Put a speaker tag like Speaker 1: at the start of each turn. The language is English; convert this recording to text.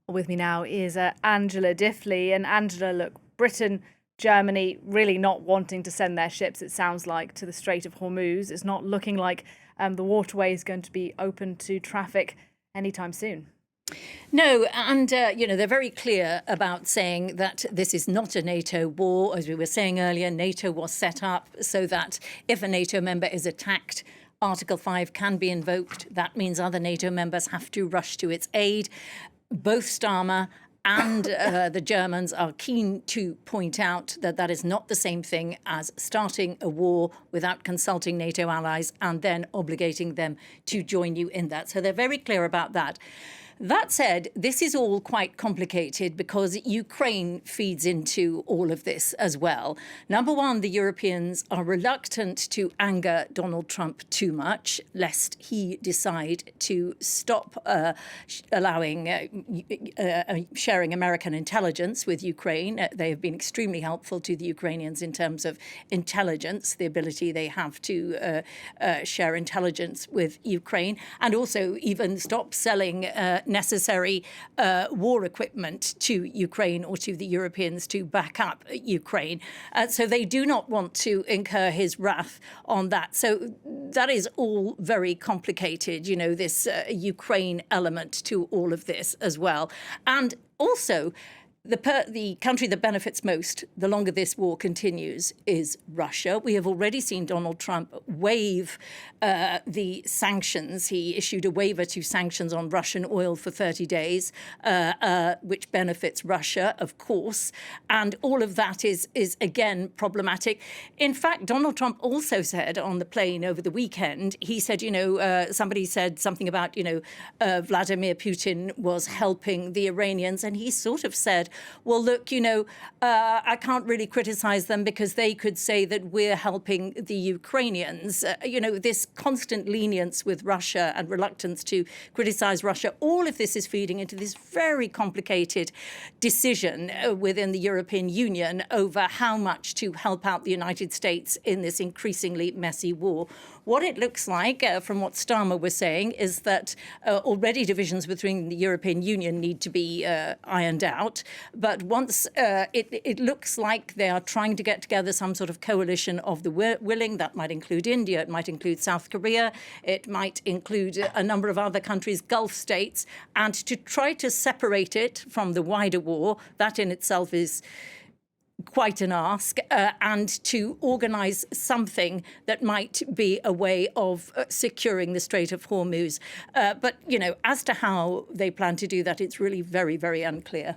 Speaker 1: With me now is Angela Diffley. And Angela, look, Britain, Germany really not wanting to send their ships, it sounds like, to the Strait of Hormuz. It's not looking like the waterway is going to be open to traffic anytime soon.
Speaker 2: No, and, they're very clear about saying that this is not a NATO war. As we were saying earlier, NATO was set up so that if a NATO member is attacked, Article 5 can be invoked. That means other NATO members have to rush to its aid. Both Starmer and the Germans are keen to point out that that is not the same thing as starting a war without consulting NATO allies and then obligating them to join you in that. So they're very clear about that. That said, this is all quite complicated because Ukraine feeds into all of this as well. Number one, the Europeans are reluctant to anger Donald Trump too much, lest he decide to stop allowing sharing American intelligence with Ukraine. They have been extremely helpful to the Ukrainians in terms of intelligence, the ability they have to share intelligence with Ukraine, and also even stop selling necessary war equipment to Ukraine or to the Europeans to back up Ukraine. So they do not want to incur his wrath on that. So that is all very complicated, this Ukraine element to all of this as well. And also, the country that benefits most, the longer this war continues, is Russia. We have already seen Donald Trump waive the sanctions. He issued a waiver to sanctions on Russian oil for 30 days, which benefits Russia, of course. And all of that is again, problematic. In fact, Donald Trump also said on the plane over the weekend, he said, somebody said something about, Vladimir Putin was helping the Iranians. And he sort of said, well, look, I can't really criticize them because they could say that we're helping the Ukrainians. This constant lenience with Russia and reluctance to criticize Russia, all of this is feeding into this very complicated decision within the European Union over how much to help out the United States in this increasingly messy war. What it looks like, from what Starmer was saying, is that already divisions between the European Union need to be ironed out. But once it looks like they are trying to get together some sort of coalition of the willing, that might include India, it might include South Korea, it might include a number of other countries, Gulf states, and to try to separate it from the wider war, that in itself is quite an ask, and to organize something that might be a way of securing the Strait of Hormuz. But, as to how they plan to do that, it's really very, very unclear.